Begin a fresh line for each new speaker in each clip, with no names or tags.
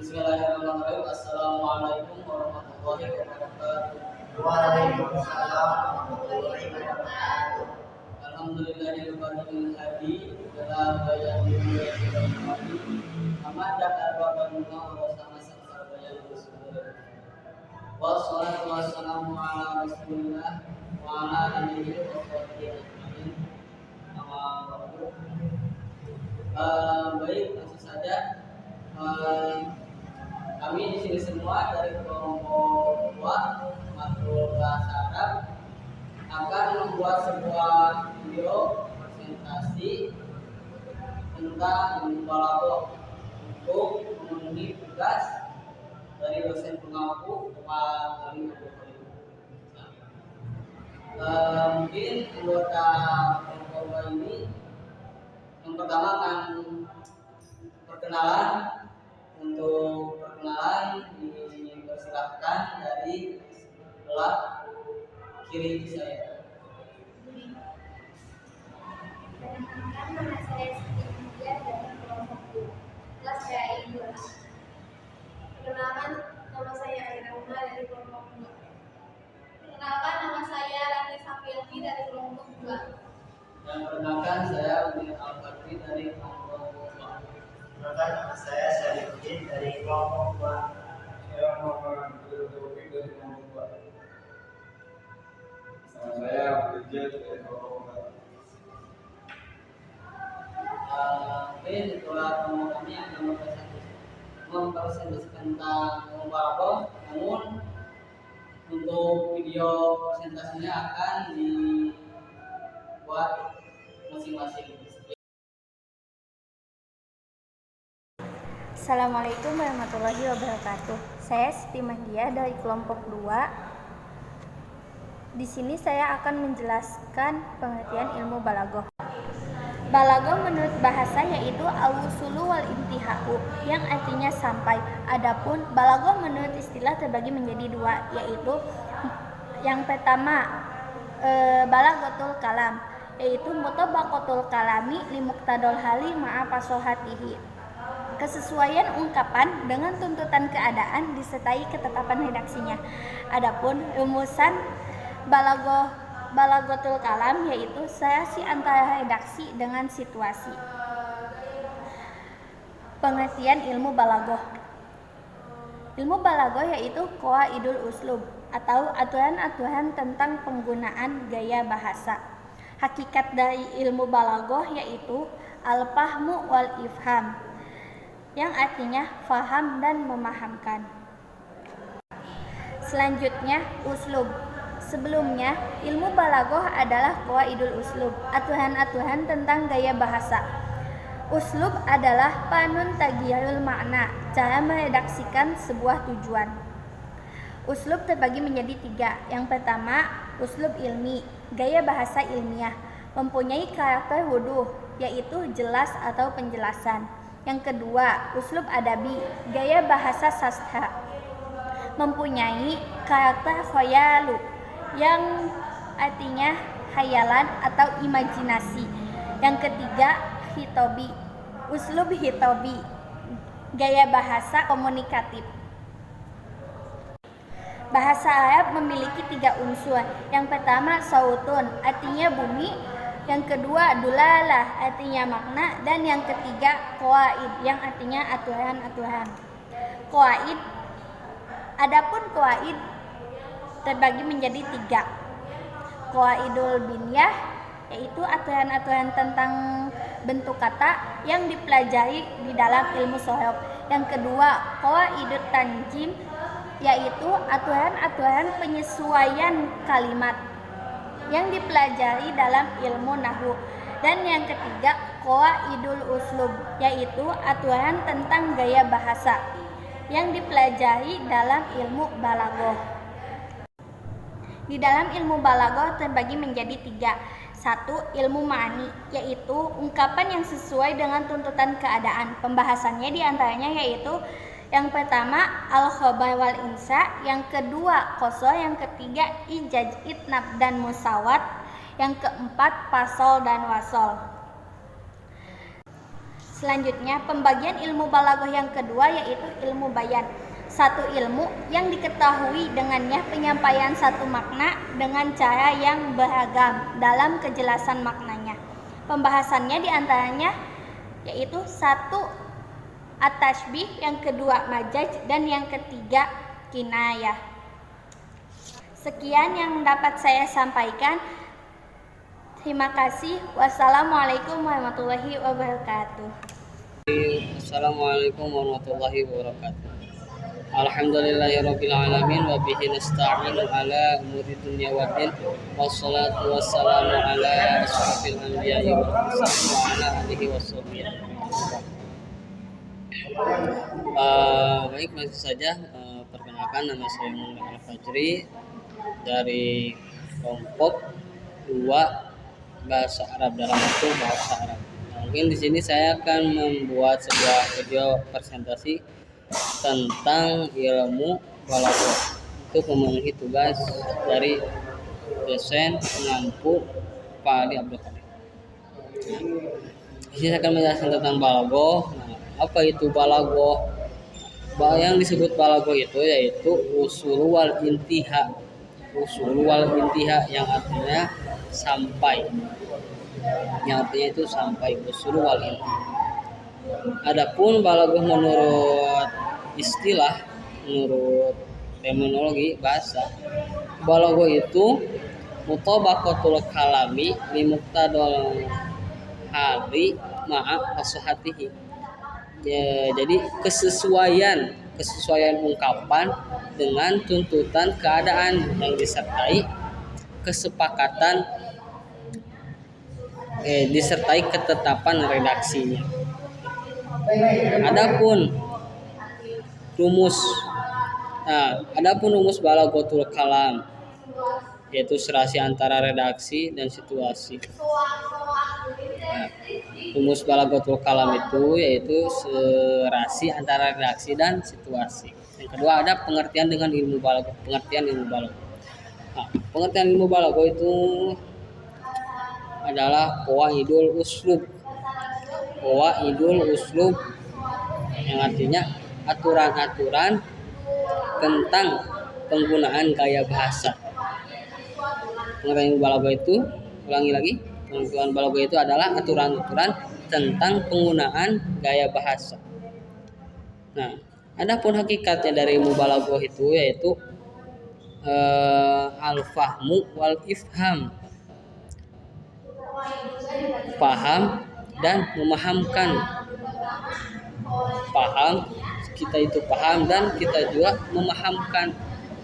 Bismillahirrahmanirrahim. Assalamualaikum warahmatullahi wabarakatuh.
Waalaikumsalam warahmatullahi wabarakatuh.
Alhamdulillahirabbil hadi ila bayanin hadi. Ahmad dakar babana wa sama sama bayan rasul. Wassalatu wassalamu ala rasulillah wa ala alihi wa sahbihi ajmain. Amma ba'du. Baik, langsung saja. Kami di sini semua dari kelompok 2 matkul bahasa Arab akan membuat sebuah video presentasi tentang balaghah untuk memenuhi tugas dari dosen pengampu Pak Ali Abu Khalid. Mungkin anggota kelompok 2 ini yang pertama akan perkenalan. Untuk perkenalan dipersilakan dari sebelah kiri saya.
Perkenalkan, nama saya Siti Mutia dari kelompok 2 kelas PAI 2. Perkenalkan, nama saya Aira dari kelompok 2. Perkenalkan, nama saya Rani Safiati dari kelompok 2.
Dan perkenalkan, saya Umi Al-Fatri dari kelompok 2.
Perkenalkan, nama saya Syarifudin dari kelompok 2.
Saya Muhammad Taufik dari kelompok 2. Saya Rijal dari kelompok 4.
Mungkin setelah kami akan mempresentasikan tentang balaghah, namun untuk video presentasinya akan dibuat masing-masing.
Assalamualaikum warahmatullahi wabarakatuh. Saya Siti Mahdia dari kelompok 2. Di sini saya akan menjelaskan pengertian ilmu balaghah. Balaghah menurut bahasa yaitu al-wusulu wal intihau, yang artinya sampai. Adapun balaghah menurut istilah terbagi menjadi 2, yaitu yang pertama balaghatul kalam, yaitu mutabaqatul kalami li muqtadal hali ma'a fasohatihi, kesesuaian ungkapan dengan tuntutan keadaan disertai ketetapan redaksinya. Adapun rumusan balaghatul kalam yaitu relasi antara redaksi dengan situasi. Pengertian ilmu balaghah. Ilmu balaghah yaitu qawaidul uslub atau aturan-aturan tentang penggunaan gaya bahasa. Hakikat dari ilmu balaghah yaitu al-fahmu wal ifham, yang artinya faham dan memahamkan. Selanjutnya, uslub. Sebelumnya, ilmu balaghah adalah qawaidul uslub, aturan-aturan tentang gaya bahasa. Uslub adalah panun tagyirul makna, cara meredaksikan sebuah tujuan. Uslub terbagi menjadi 3. Yang pertama, uslub ilmi, gaya bahasa ilmiah, mempunyai karakter wuduh, yaitu jelas atau penjelasan. Yang kedua, uslub adabi, gaya bahasa sastra, mempunyai karakter khayalu, yang artinya khayalan atau imajinasi. Yang ketiga, hitobi, uslub hitobi, gaya bahasa komunikatif. Bahasa Arab memiliki 3 unsur. Yang pertama, sautun, artinya bumi. Yang kedua, dulalah, artinya makna. Dan yang ketiga, qawaid, yang artinya aturan-aturan. Qawaid. Adapun qawaid terbagi menjadi 3. Qawaidul binyah, yaitu aturan-aturan tentang bentuk kata yang dipelajari di dalam ilmu shoroh. Yang kedua, qawaidut tanjim, yaitu aturan-aturan penyesuaian kalimat yang dipelajari dalam ilmu nahwu. Dan yang ketiga, qawaidul uslub, yaitu aturan tentang gaya bahasa yang dipelajari dalam ilmu balaghah. Di dalam ilmu balaghah terbagi menjadi 3. 1. Ilmu ma'ani, yaitu ungkapan yang sesuai dengan tuntutan keadaan. Pembahasannya diantaranya yaitu yang pertama al-khobar wal insa, yang kedua qasar, yang ketiga ijaz, itnab dan musawat, yang keempat fasol dan wasol. Selanjutnya, pembagian ilmu balaghah yang kedua yaitu ilmu bayan. Satu ilmu yang diketahui dengannya penyampaian satu makna dengan cara yang beragam dalam kejelasan maknanya. Pembahasannya diantaranya yaitu satu at-tashbih, yang kedua majaz, dan yang ketiga kinayah. Sekian yang dapat saya sampaikan. Terima kasih. Wassalamualaikum warahmatullahi wabarakatuh.
Assalamualaikum warahmatullahi wabarakatuh. Alhamdulillahirabbil alamin wa bihi nasta'inu ala umuri dunya waddin. Wassalatu wassalamu ala asyrofil anbiya'i wal mursalin wa ala alihi washabbihi. Baik, langsung saja perkenalkan, nama saya Muhammad Al-Fajri dari kelompok 2 bahasa Arab, dalam bentuk bahasa Arab. Mungkin di sini saya akan membuat sebuah video presentasi tentang ilmu balaghah untuk memenuhi tugas dari dosen pengampu Pak Ali Abdul Qadir. Di sini saya akan menjelaskan tentang balaghah. Apa itu balaghah? Yang disebut balaghah itu yaitu usul wal intiha. Usul wal intiha yang artinya sampai. Yang artinya itu sampai, usul wal intiha. Adapun balaghah menurut istilah, menurut terminologi bahasa, balaghah itu mutabaqatul kalami li muqtadal hali ma'a fasahatihi. Jadi kesesuaian ungkapan dengan tuntutan keadaan yang disertai kesepakatan disertai ketetapan redaksinya. Adapun rumus balaghatul kalam yaitu serasi antara redaksi dan situasi. Rumus balaghatul kalam itu yaitu serasi antara redaksi dan situasi. Yang kedua ada pengertian dengan ilmu balaghah. Pengertian ilmu balaghah itu adalah qawaidul uslub. Qawaidul uslub yang artinya aturan-aturan tentang penggunaan gaya bahasa. Pengertian ilmu balaghah itu, ulangi lagi, pengertian balaghah itu adalah aturan-aturan tentang penggunaan gaya bahasa. Nah, adapun hakikatnya dari ilmu balaghah itu yaitu al-fahmu wal ifham. Paham dan memahamkan. Kita itu paham dan kita juga memahamkan.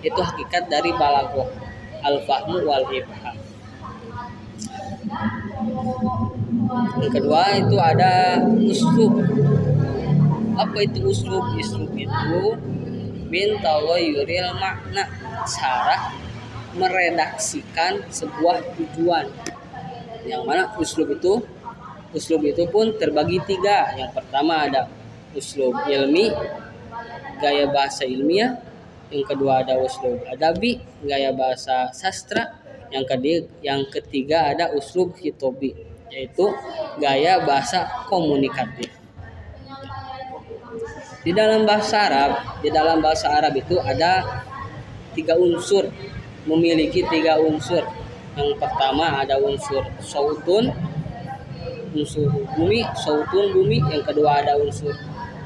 Itu hakikat dari balaghah, al-fahmu wal ifham. Yang kedua itu ada uslub. Apa itu uslub? Uslub itu min taghayyuril makna, cara meredaksikan sebuah tujuan. Yang mana uslub itu pun terbagi 3. Yang pertama ada uslub ilmi, gaya bahasa ilmiah. Yang kedua ada uslub adabi, gaya bahasa sastra. Yang ketiga ada uslub khitobi, yaitu gaya bahasa komunikatif. Di dalam bahasa Arab itu ada 3 unsur, memiliki 3 unsur. Yang pertama ada unsur sautun, unsur bumi, sautun bumi. Yang kedua ada unsur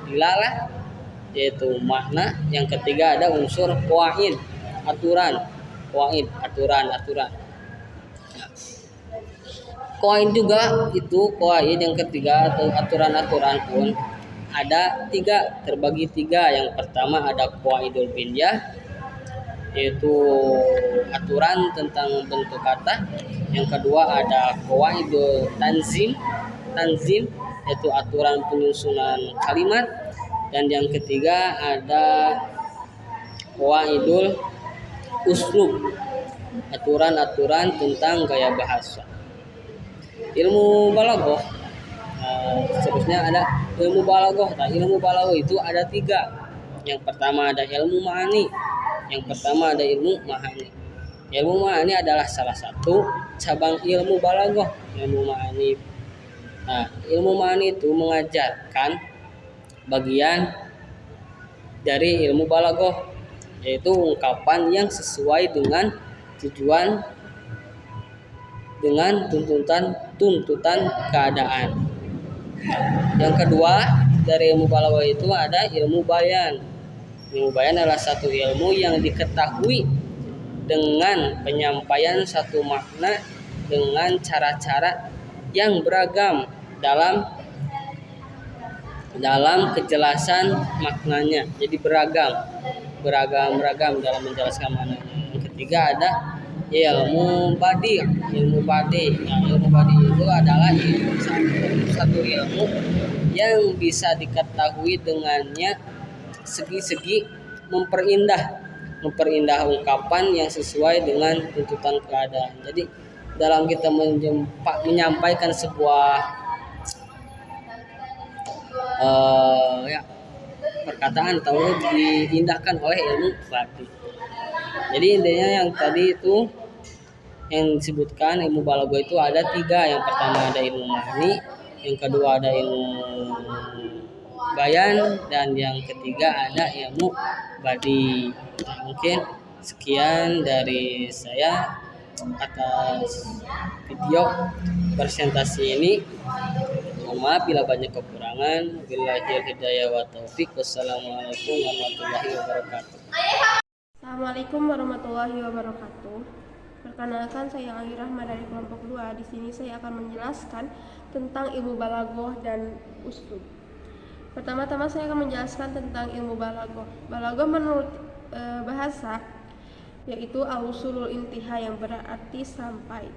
dilalah, yaitu makna. Yang ketiga ada unsur qawaid, aturan. Qawaid juga itu, qawaid yang ketiga atau aturan-aturan pun ada 3, terbagi 3. Yang pertama ada qawaidul binyah, yaitu aturan tentang bentuk kata. Yang kedua ada qawaidul tanzim, yaitu aturan penyusunan kalimat. Dan yang ketiga ada qawaidul uslub, aturan-aturan tentang gaya bahasa. Ilmu balaghah, seterusnya ada ilmu balaghah. Nah, ilmu balaghah itu ada 3. Yang pertama ada ilmu ma'ani. Ilmu ma'ani adalah salah satu cabang ilmu balaghah. Ilmu ma'ani Nah, ilmu ma'ani itu mengajarkan bagian dari ilmu balaghah, yaitu ungkapan yang sesuai dengan tujuan dengan tuntutan keadaan. Yang kedua dari ilmu balaghah itu ada ilmu bayan. Ilmu bayan adalah satu ilmu yang diketahui dengan penyampaian satu makna dengan cara-cara yang beragam dalam kejelasan maknanya. Jadi beragam dalam menjelaskan maknanya. Yang ketiga ada ilmu badi. Nah, ilmu badi itu adalah satu ilmu yang bisa diketahui dengannya segi-segi memperindah ungkapan yang sesuai dengan tuntutan keadaan. Jadi dalam kita menyampaikan sebuah perkataan atau diindahkan oleh ilmu badi. Jadi intinya yang tadi itu yang disebutkan ilmu balaghah itu ada 3. Yang pertama ada ilmu ma'ani, yang kedua ada ilmu bayan, dan yang ketiga ada ilmu badi. Nah, mungkin sekian dari saya atas video presentasi ini. Mohon maaf bila banyak kekurangan. Wallahil hidayah wa taufik. Wassalamualaikum warahmatullahi wabarakatuh.
Assalamualaikum warahmatullahi wabarakatuh. Perkenalkan, saya Airahma dari kelompok 2. Di sini saya akan menjelaskan tentang ilmu balaghah dan uslub. Pertama-tama saya akan menjelaskan tentang ilmu balaghah. Balaghah menurut bahasa yaitu al-usulul intiha yang berarti sampai.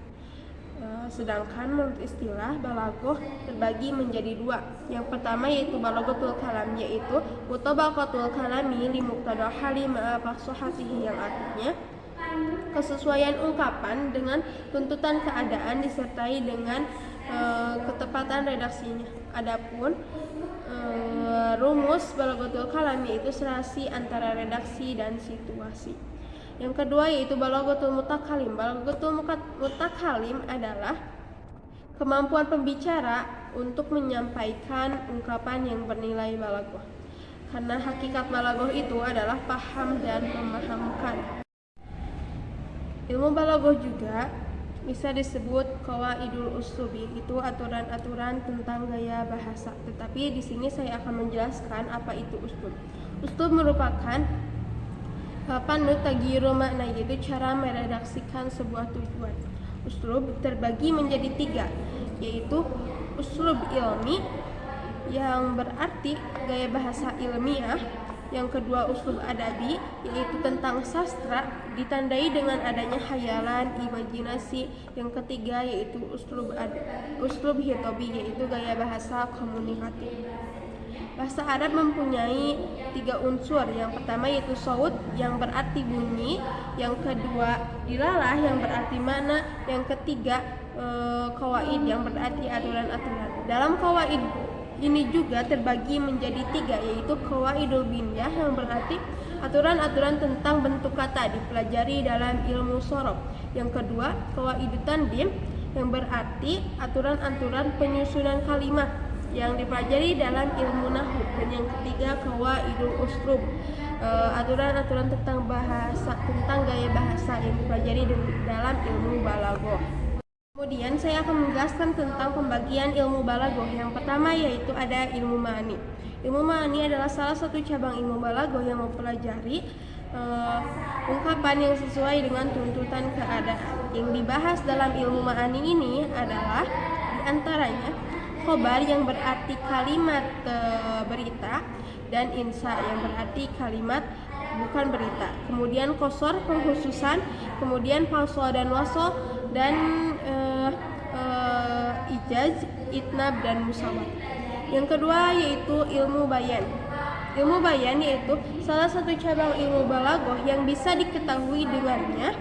Sedangkan menurut istilah balaghah terbagi menjadi 2. Yang pertama yaitu balaghatul kalam, yaitu mutabaqatul kalami li muqtada hali ma'a fahsahatihi, yang artinya kesesuaian ungkapan dengan tuntutan keadaan disertai dengan ketepatan redaksinya. Adapun rumus balaghatul kalam yaitu serasi antara redaksi dan situasi. Yang kedua yaitu balaghatul mutakalim. Balaghatul mutakalim adalah kemampuan pembicara untuk menyampaikan ungkapan yang bernilai balaghah. Karena hakikat balaghah itu adalah paham dan memahamkan. Ilmu balaghah juga bisa disebut qawaidul uslubi, itu aturan-aturan tentang gaya bahasa. Tetapi di sini saya akan menjelaskan apa itu uslub. Uslub merupakan panut tagyiru makna, yaitu cara meredaksikan sebuah tujuan. Uslub terbagi menjadi 3, yaitu uslub ilmi yang berarti gaya bahasa ilmiah. Yang kedua uslub adabi, yaitu tentang sastra ditandai dengan adanya khayalan, imajinasi. Yang ketiga yaitu uslub hitobi, yaitu gaya bahasa komunikatif. Bahasa Arab mempunyai 3 unsur. Yang pertama yaitu saut yang berarti bunyi, yang kedua dilalah yang berarti mana, yang ketiga qawaid yang berarti aturan-aturan. Dalam qawaid ini juga terbagi menjadi 3, yaitu qawaidul binyah yang berarti aturan-aturan tentang bentuk kata dipelajari dalam ilmu shorof. Yang kedua qawaidut tandim yang berarti aturan-aturan penyusunan kalimat yang dipelajari dalam ilmu nahwu. Dan yang ketiga qawaidul uslub, aturan-aturan tentang bahasa, tentang gaya bahasa yang dipelajari dalam ilmu balaghah. Kemudian saya akan menjelaskan tentang pembagian ilmu balaghah. Yang pertama yaitu ada ilmu ma'ani. Ilmu ma'ani adalah salah satu cabang ilmu balaghah yang mempelajari ungkapan yang sesuai dengan tuntutan keadaan. Yang dibahas dalam ilmu ma'ani ini adalah diantaranya khobar yang berarti kalimat berita, dan insa yang berarti kalimat bukan berita. Kemudian qasar pengkhususan, kemudian falso dan wasol, dan ijaz, itnab, dan musawat. Yang kedua yaitu ilmu bayan. Ilmu bayan yaitu salah satu cabang ilmu balaghah yang bisa diketahui dengannya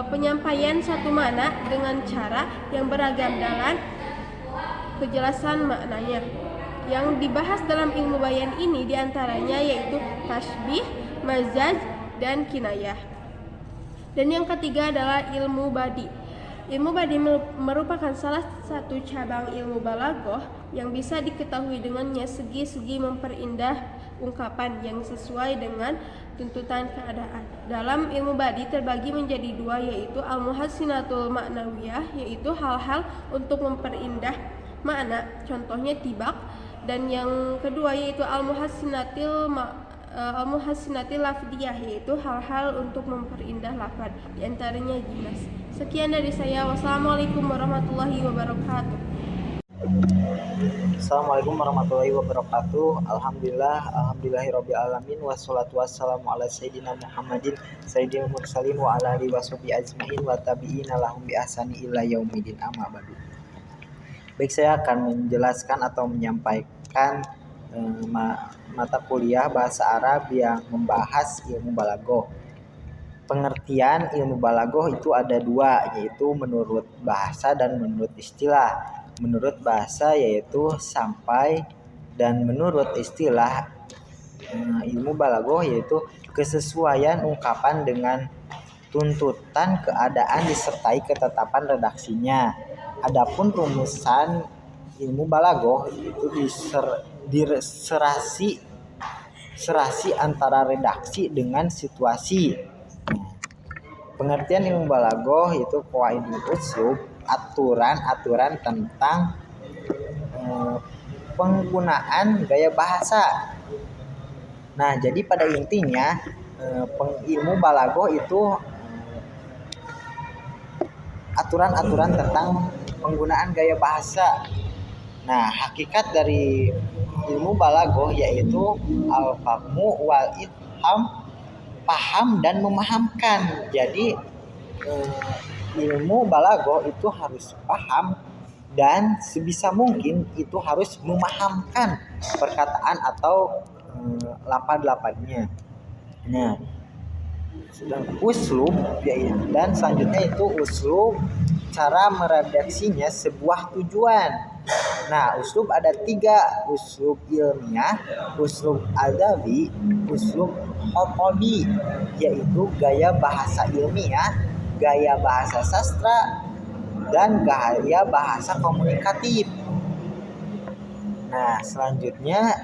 penyampaian satu makna dengan cara yang beragam dalam kejelasan maknanya. Yang dibahas dalam ilmu bayan ini diantaranya yaitu tasbih, mazaj, dan kinayah. Dan yang ketiga adalah ilmu badi. Ilmu badi merupakan salah satu cabang ilmu balaghah yang bisa diketahui dengannya segi-segi memperindah ungkapan yang sesuai dengan tuntutan keadaan. Dalam ilmu badi terbagi menjadi dua, yaitu al-muhassinatul ma'nawiyah, yaitu hal-hal untuk memperindah makna, contohnya tibak, dan yang kedua yaitu al-muhassinatil lafdiyah, yaitu hal-hal untuk memperindah lafaz, diantaranya jinas. Sekian dari saya. Wassalamualaikum warahmatullahi wabarakatuh.
Assalamualaikum warahmatullahi wabarakatuh. Alhamdulillahirabbil alamin, wassalatu wassalamu ala sayyidina Muhammadin sayyidil mursalin wa ala alihi washabihi ajmain wa tabi'ina lahum bi ihsani ila yaumidin, amma ba'du. Baik, saya akan menjelaskan atau menyampaikan mata kuliah bahasa Arab yang membahas ilmu balaghah. Pengertian ilmu balaghah itu ada dua, yaitu menurut bahasa dan menurut istilah. Menurut bahasa yaitu sampai, dan menurut istilah ilmu balaghah yaitu kesesuaian ungkapan dengan tuntutan keadaan disertai ketetapan redaksinya. Adapun rumusan ilmu balaghah itu serasi antara redaksi dengan situasi. Pengertian ilmu balaghah itu qawaidul uslub, aturan-aturan tentang penggunaan gaya bahasa. Nah, jadi pada intinya ilmu balaghah itu aturan-aturan tentang penggunaan gaya bahasa. Nah, hakikat dari ilmu balaghah yaitu al-fahmu wal ifham, paham dan memahamkan. Jadi ilmu balaghah itu harus paham dan sebisa mungkin itu harus memahamkan perkataan atau lafaz-lafaznya. Nah, sedang uslub dan selanjutnya itu uslub, cara meredaksinya sebuah tujuan. Nah, uslub ada 3, uslub ilmiah, uslub adabi, uslub khotobi, yaitu gaya bahasa ilmiah, gaya bahasa sastra, dan gaya bahasa komunikatif. Nah, selanjutnya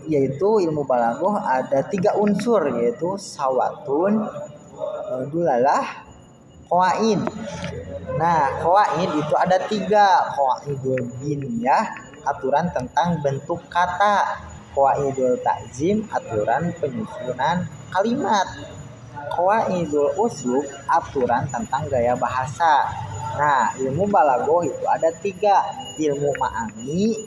yaitu ilmu balaghah ada 3 unsur, yaitu sawatun, dulalah, qawaid. Nah, qawaid itu ada 3, qawaidul biniyah, aturan tentang bentuk kata, qawaidul ta'zim, aturan penyusunan kalimat, qawaidul uslub, aturan tentang gaya bahasa. Nah, ilmu balaghah itu ada 3, ilmu ma'ani,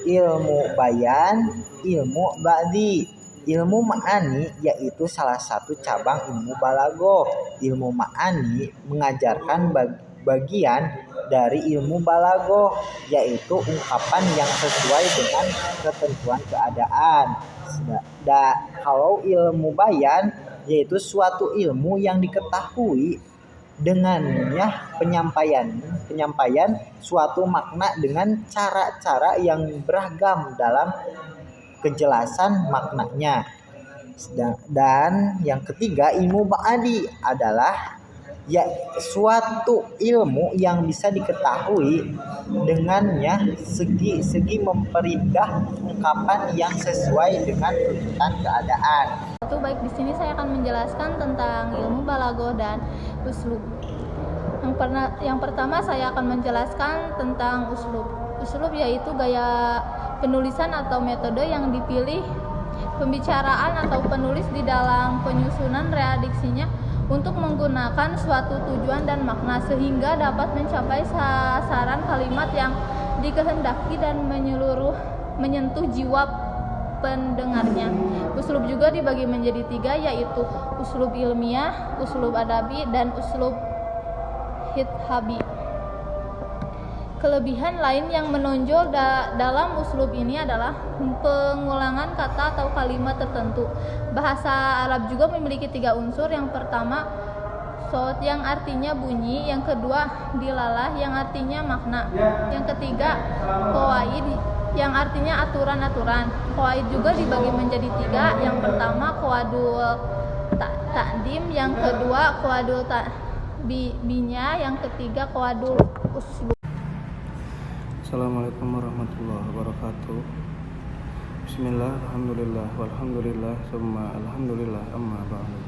ilmu bayan, ilmu ba'di. Ilmu ma'ani yaitu salah satu cabang ilmu balaghah. Ilmu ma'ani mengajarkan bagian dari ilmu balaghah, yaitu ungkapan yang sesuai dengan ketentuan keadaan. Kalau ilmu bayan yaitu suatu ilmu yang diketahui dengannya penyampaian suatu makna dengan cara-cara yang beragam dalam kejelasan maknanya. Dan yang ketiga, ilmu ba'di adalah suatu ilmu yang bisa diketahui dengannya segi memperindah ungkapan yang sesuai dengan tuntutan keadaan.
Baik, di sini saya akan menjelaskan tentang ilmu balaghah dan uslub. Yang pertama saya akan menjelaskan tentang uslub. Uslub yaitu gaya penulisan atau metode yang dipilih pembicaraan atau penulis di dalam penyusunan rediksinya untuk menggunakan suatu tujuan dan makna sehingga dapat mencapai sasaran kalimat yang dikehendaki dan menyentuh jiwa pendengarnya. Uslub juga dibagi menjadi 3, yaitu uslub ilmiah, uslub adabi, dan uslub hithabi. Kelebihan lain yang menonjol dalam uslub ini adalah pengulangan kata atau kalimat tertentu. Bahasa Arab juga memiliki 3 unsur. Yang pertama, sot yang artinya bunyi, yang kedua, dilalah yang artinya makna, yang ketiga, qawaid yang artinya aturan-aturan. Qawaid juga dibagi menjadi 3. Yang pertama, takdim, yang kedua qawaidul binya, yang ketiga qawaidul uslub.
Assalamualaikum warahmatullahi wabarakatuh. Bismillah, alhamdulillah, walhamdulillah, summa alhamdulillah, amma ba'du.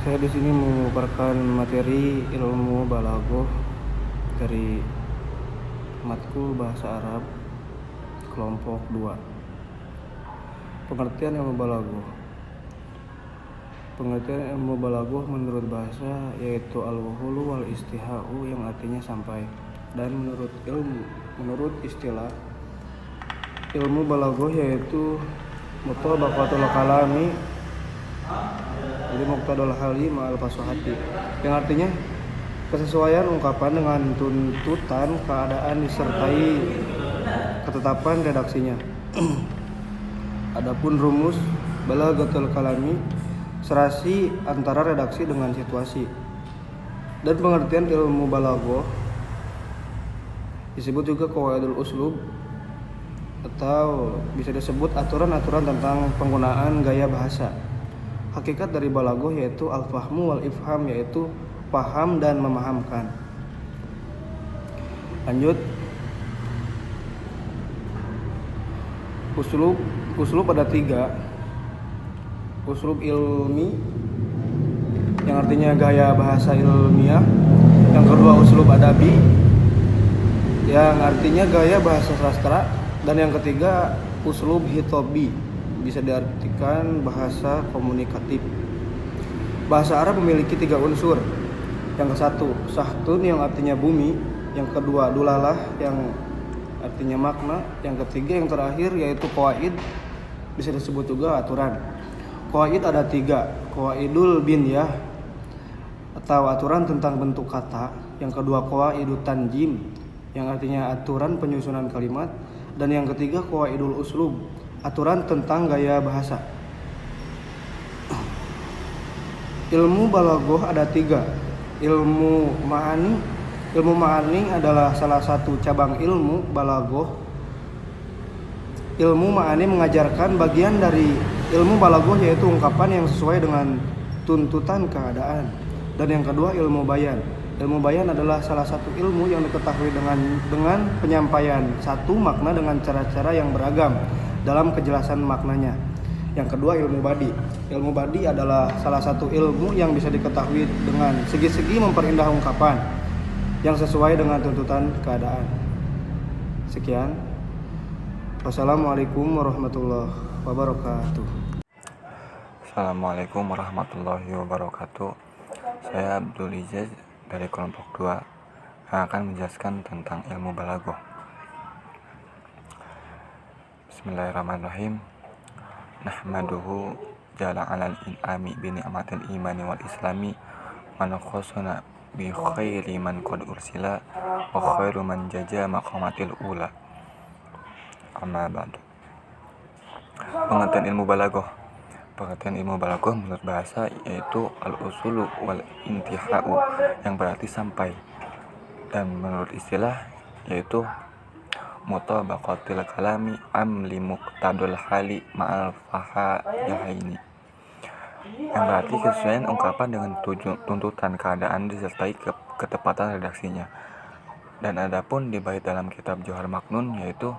Saya di sini mengupakan materi ilmu balaghah dari matkul bahasa Arab kelompok 2. Pengertian ilmu balaghah. Pengertian ilmu balaghah menurut bahasa yaitu al-wuhulu wal istihau, yang artinya sampai. Dan menurut istilah ilmu balaghah yaitu mutabaqatul kalami, jadi muqtadul hali ma'al fasahati, yang artinya kesesuaian ungkapan dengan tuntutan keadaan disertai ketetapan redaksinya. Adapun rumus balaghatul kalami, serasi antara redaksi dengan situasi. Dan pengertian ilmu balaghah disebut juga qawaidul uslub, atau bisa disebut aturan-aturan tentang penggunaan gaya bahasa. Hakikat dari balaghah yaitu al-fahmu wal ifham, yaitu paham dan memahamkan. Lanjut, uslub ada 3. Uslub ilmi, yang artinya gaya bahasa ilmiah. Yang kedua uslub adabi, yang artinya gaya bahasa sastra. Dan yang ketiga uslub hitobi, bisa diartikan bahasa komunikatif. Bahasa Arab memiliki 3 unsur. Yang ke-1 sahtun, yang artinya bumi. Yang kedua dulalah, yang artinya makna. Yang ketiga yang terakhir yaitu qawaid, bisa disebut juga aturan. Qawaid ada 3. Qawaidul binyah, atau aturan tentang bentuk kata. Yang kedua qawaidut tanjim, yang artinya aturan penyusunan kalimat. Dan yang ketiga qawaidul uslub, aturan tentang gaya bahasa. Ilmu balaghah ada 3. Ilmu ma'ani adalah salah satu cabang ilmu balaghah. Ilmu ma'ani mengajarkan bagian dari ilmu balaghah, yaitu ungkapan yang sesuai dengan tuntutan keadaan. Dan yang kedua ilmu bayan. Ilmu bayan adalah salah satu ilmu yang diketahui dengan penyampaian satu makna dengan cara-cara yang beragam dalam kejelasan maknanya. Yang kedua ilmu badi. Ilmu badi adalah salah satu ilmu yang bisa diketahui dengan segi-segi memperindah ungkapan yang sesuai dengan tuntutan keadaan. Sekian. Wassalamualaikum warahmatullahi wabarakatuh.
Assalamualaikum warahmatullahi wabarakatuh. Saya Abdul Ijaz dari kelompok 2 yang akan menjelaskan tentang ilmu balaghah. Bismillahirrahmanirrahim. Nahmaduhu jalla 'alal in'ami bi ni'matil imani wal islami wa nakhosuna bi khairi man qad ursila wa khairu man jaja maqamatil ula. Amma ba'du. Pengertian ilmu balaghah. Pengertian ilmu balaghah menurut bahasa yaitu al-usulu wal intihau, yang berarti sampai. Dan menurut istilah yaitu mutabaqatil kalami amli muqtadul hali ma'al fahayaini, yang berarti kesesuaian ungkapan dengan tuntutan keadaan disertai ketepatan redaksinya. Dan adapun di bait dalam kitab Johar Maknun yaitu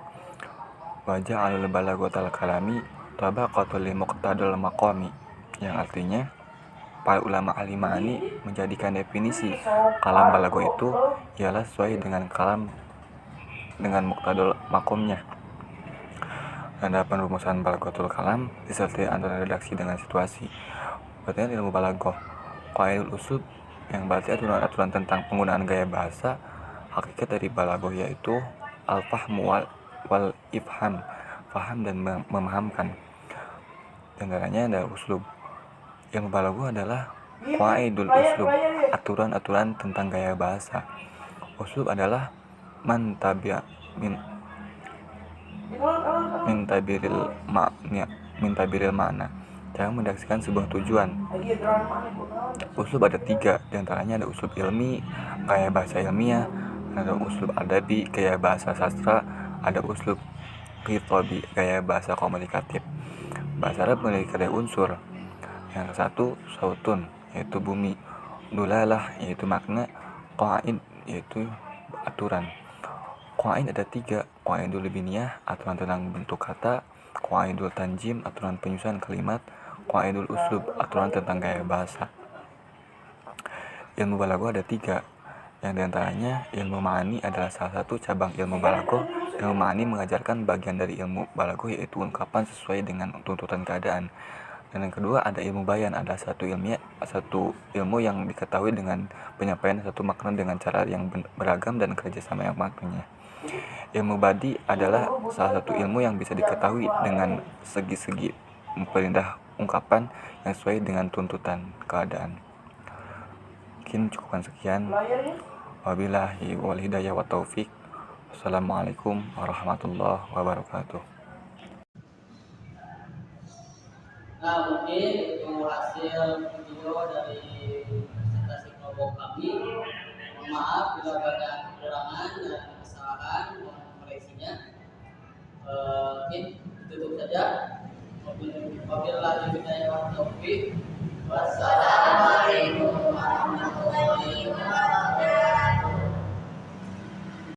waja'alul balaghatal kalami tabaqatul li muqtadul maqami, yang artinya para ulama ahli ma'ani menjadikan definisi kalam balaghah itu ialah sesuai dengan kalam dengan muqtadul makomnya. Dan ada penrumusan balaghatul kalam disertai antara redaksi dengan situasi. Pengertian ilmu balaghah. Qawaidul uslub, yang berarti aturan-aturan tentang penggunaan gaya bahasa. Hakikat dari balaghah yaitu al-fahmu wal ifham, faham dan memahamkan. Di antaranya ada uslub. Ilmu balaghah adalah qawaidul uslub, aturan-aturan tentang gaya bahasa. Uslub adalah min tabiril makna, yang mendaksikan sebuah tujuan. Uslub ada 3, diantaranya ada uslub ilmi, gaya bahasa ilmiah, ada uslub adabi, gaya bahasa sastra, ada uslub hitobi, gaya bahasa komunikatif. Bahasa Arab memiliki 3 unsur. Yang satu sautun, yaitu bumi, dulalah, yaitu makna, qaid, yaitu aturan. Qaid ada 3, qaidul biniyah, aturan tentang bentuk kata, qaidul tanjim, aturan penyusunan kalimat, qaidul uslub, aturan tentang gaya bahasa. Ilmu balaghah ada 3, yang diantaranya ilmu ma'ani adalah salah satu cabang ilmu balaghah. Ilmu ma'ani mengajarkan bagian dari ilmu balaghah, yaitu ungkapan sesuai dengan tuntutan keadaan. Dan yang kedua ada ilmu bayan, adalah satu ilmu yang diketahui dengan penyampaian satu makna dengan cara yang beragam dan kerjasama yang maknanya. Ilmu badi adalah salah satu ilmu yang bisa diketahui dengan segi-segi memperindah ungkapan yang sesuai dengan tuntutan keadaan. Mungkin cukupkan sekian. Wabillahi wal hidayah wa taufik. Wassalamualaikum warahmatullahi wabarakatuh.
Nah, mungkin itu hasil video dari presentasi kelompok kami. Mohon maaf bila ada kekurangan dan kesalahan, mohon koreksinya. Mungkin tutup saja. Wabillahi hidayah wa taufik. Wassalamualaikum